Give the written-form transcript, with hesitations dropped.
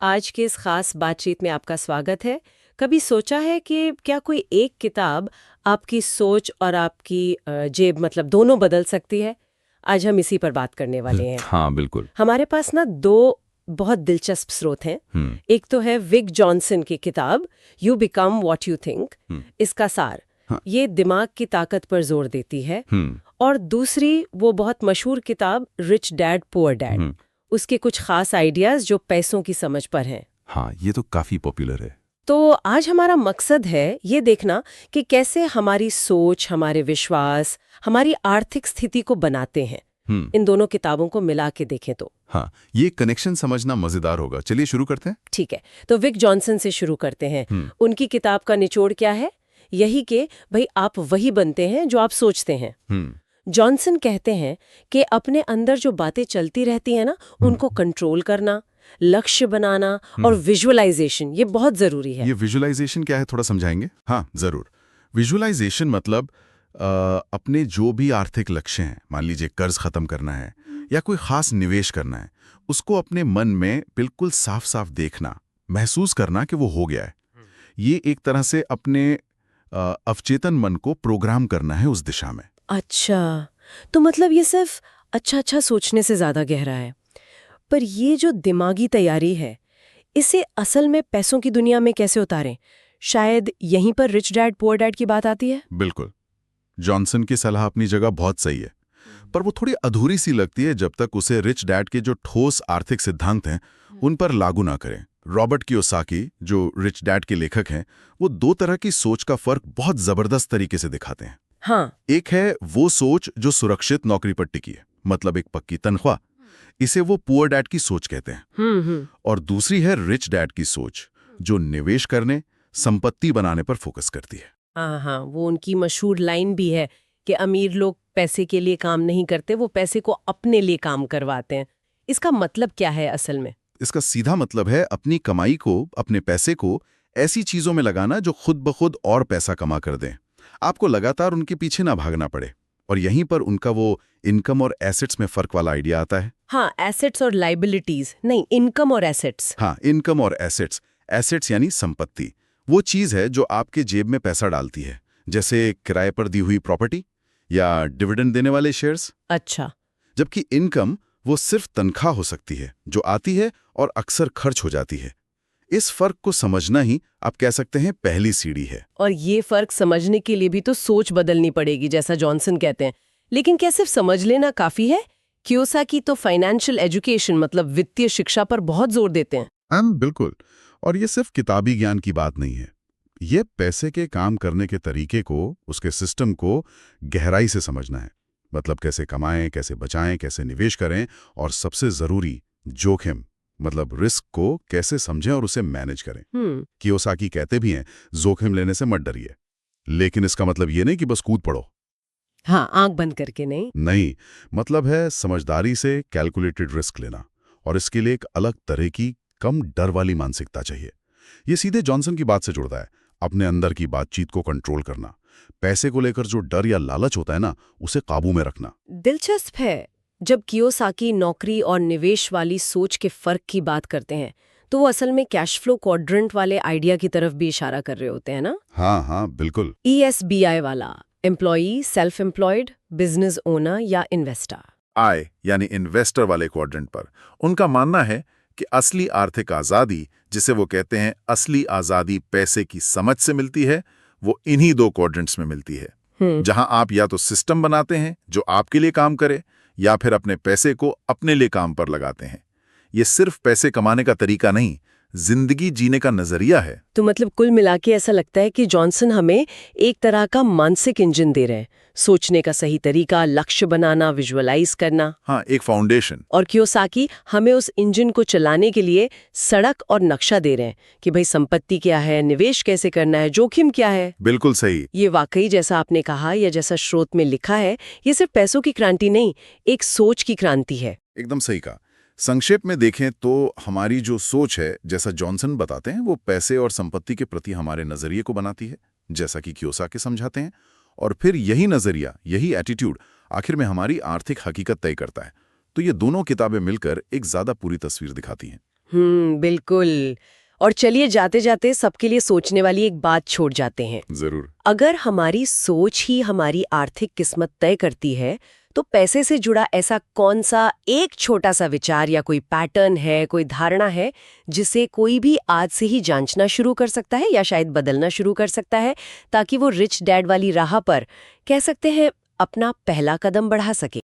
आज के इस खास बातचीत में आपका स्वागत है। कभी सोचा है कि क्या कोई एक किताब आपकी सोच और आपकी जेब मतलब दोनों बदल सकती है? आज हम इसी पर बात करने वाले हैं। हाँ, बिल्कुल। हमारे पास ना दो बहुत दिलचस्प स्रोत हैं। हम्म। एक तो है विक जॉनसन की किताब you become what you think. इसका सार हाँ। ये दिमाग की ताकत पर जोर देती है। हम्म। और दूसरी वो बहुत मशहूर किताब रिच डैड पुअर डैड, हम्म। उसके कुछ खास आइडियाज जो पैसों की समझ पर हैं। हाँ, ये तो काफी पॉपुलर है। तो आज हमारा मकसद है ये देखना कि कैसे हमारी सोच, हमारे विश्वास, हमारी आर्थिक स्थिति को बनाते हैं। इन दोनों किताबों को मिला के देखें तो हाँ, ये कनेक्शन समझना मजेदार होगा। चलिए शुरू करते हैं। ठीक है। तो विक जॉनसन से शुरू करते हैं। हम्म। उनकी किताब का निचोड़ क्या है? यही कि भाई आप वही बनते हैं जो आप सोचते हैं। जॉनसन कहते हैं कि अपने अंदर जो बातें चलती रहती हैं ना, उनको कंट्रोल करना, लक्ष्य बनाना और विजुअलाइजेशन ये बहुत जरूरी है। ये विजुअलाइजेशन क्या है, थोड़ा समझाएंगे? हाँ, जरूर। विजुअलाइजेशन मतलब अपने जो भी आर्थिक लक्ष्य हैं, मान लीजिए कर्ज खत्म करना है या कोई खास निवेश करना है, उसको अपने मन में बिल्कुल साफ साफ देखना, महसूस करना कि वो हो गया है। ये एक तरह से अपने अवचेतन मन को प्रोग्राम करना है उस दिशा में। अच्छा, तो मतलब ये सिर्फ अच्छा अच्छा सोचने से ज्यादा गहरा है। पर ये जो दिमागी तैयारी है, इसे असल में पैसों की दुनिया में कैसे उतारें? शायद यहीं पर रिच डैड पुअर डैड की बात आती है। बिल्कुल। जॉनसन की सलाह अपनी जगह बहुत सही है, पर वो थोड़ी अधूरी सी लगती है जब तक उसे रिच डैड के जो ठोस आर्थिक सिद्धांत हैं उन पर लागू ना करें। रॉबर्ट कियोसाकी, जो रिच डैड के लेखक हैं, वो दो तरह की सोच का फर्क बहुत जबरदस्त तरीके से दिखाते हैं। हाँ। एक है वो सोच जो सुरक्षित नौकरी पर टिकी है, मतलब एक पक्की तनख्वाह, इसे वो पुअर डैड की सोच कहते हैं। और दूसरी है रिच डैड की सोच, जो निवेश करने, संपत्ति बनाने पर फोकस करती है। हाँ हाँ, वो उनकी मशहूर लाइन भी है कि अमीर लोग पैसे के लिए काम नहीं करते, वो पैसे को अपने लिए काम करवाते हैं। इसका मतलब क्या है असल में? इसका सीधा मतलब है अपनी कमाई को, अपने पैसे को ऐसी चीजों में लगाना जो खुद ब खुद और पैसा कमा कर दें। आपको लगातार उनके पीछे ना भागना पड़े। और यहीं पर उनका वो इनकम और एसेट्स में फर्क वाला आइडिया आता है। हाँ, एसेट्स और लाइबिलिटीज नहीं, इनकम और एसेट्स। हाँ, इनकम और एसेट्स। एसेट्स यानी संपत्ति, वो चीज है जो आपके जेब में पैसा डालती है, जैसे किराए पर दी हुई प्रॉपर्टी या डिविडेंड देने वाले शेयर्स। अच्छा। जबकि इनकम वो सिर्फ तनख्वाह हो सकती है जो आती है और अक्सर खर्च हो जाती है। इस फर्क को समझना ही आप कह सकते हैं पहली सीढ़ी है। और ये फर्क समझने के लिए भी तो सोच बदलनी पड़ेगी, जैसा जॉनसन कहते हैं। लेकिन क्या सिर्फ समझ लेना काफी है? कियोसाकी तो फाइनेंशियल एजुकेशन मतलब वित्तीय शिक्षा पर बहुत जोर देते हैं। बिल्कुल। और ये सिर्फ किताबी ज्ञान की बात नहीं है। ये पैसे के काम करने के तरीके को, उसके सिस्टम को गहराई से समझना है। मतलब कैसे कमाएं, कैसे बचाएं, कैसे निवेश करें, और सबसे जरूरी जोखिम मतलब रिस्क को कैसे समझें और उसे मैनेज करें। कियोसाकी कहते भी हैं, जोखिम लेने से मत डरिए, लेकिन इसका मतलब ये नहीं कि बस कूद पड़ो। हाँ, आंख बंद करके नहीं। नहीं, मतलब है समझदारी से कैलकुलेटेड रिस्क लेना, और इसके लिए एक अलग तरह की, कम डर वाली मानसिकता चाहिए। ये सीधे जॉनसन की बात से जुड़ता है, अपने अंदर की बातचीत को कंट्रोल करना, पैसे को लेकर जो डर या लालच होता है ना, उसे काबू में रखना। दिलचस्प है, जब कियोसाकी नौकरी और निवेश वाली सोच के फर्क की बात करते हैं तो वो असल में कैश फ्लो क्वाड्रेंट वाले आइडिया की तरफ भी इशारा कर रहे होते हैं ना। हाँ हाँ, बिल्कुल। ESBI वाला, employee, self employed, business owner या इन्वेस्टर। आई यानी इन्वेस्टर वाले क्वाड्रेंट पर उनका मानना है कि असली आर्थिक आज़ादी, जिसे वो कहते हैं असली आज़ादी पैसे की समझ से मिलती है, वो इन्हीं दो क्वाड्रेंट्स में मिलती है। जहां आप या तो सिस्टम बनाते हैं जो आपके लिए काम करे, या फिर अपने पैसे को अपने लिए काम पर लगाते हैं। ये सिर्फ पैसे कमाने का तरीका नहीं, जिंदगी जीने का नजरिया है। तो मतलब कुल मिला के ऐसा लगता है कि जॉनसन हमें एक तरह का मानसिक इंजन दे रहे हैं, सोचने का सही तरीका, लक्ष्य बनाना, विजुअलाइज करना। हाँ, एक फाउंडेशन। और कियोसाकी हमें उस इंजन को चलाने के लिए सड़क और नक्शा दे रहे हैं कि भाई संपत्ति क्या है, निवेश कैसे करना है, जोखिम क्या है। बिल्कुल सही। ये वाकई जैसा आपने कहा या जैसा स्रोत में लिखा है, ये सिर्फ पैसों की क्रांति नहीं, एक सोच की क्रांति है। एकदम सही कहा। संक्षेप में देखें तो हमारी जो सोच है, जैसा जॉनसन बताते हैं, वो पैसे और संपत्ति के प्रति हमारे नजरिए को बनाती है, जैसा कि कियोसाकी समझाते हैं। और फिर यही नजरिया, यही एटीट्यूड आखिर में हमारी आर्थिक हकीकत तय करता है। तो ये दोनों किताबें मिलकर एक ज्यादा पूरी तस्वीर दिखाती हैं। बिल्कुल। और चलिए जाते जाते सबके लिए सोचने वाली एक बात छोड़ जाते हैं। जरूर। अगर हमारी सोच ही हमारी आर्थिक किस्मत तय करती है, तो पैसे से जुड़ा ऐसा कौन सा एक छोटा सा विचार या कोई पैटर्न है, कोई धारणा है, जिसे कोई भी आज से ही जांचना शुरू कर सकता है या शायद बदलना शुरू कर सकता है, ताकि वो रिच डैड वाली राह पर, कह सकते हैं, अपना पहला कदम बढ़ा सके?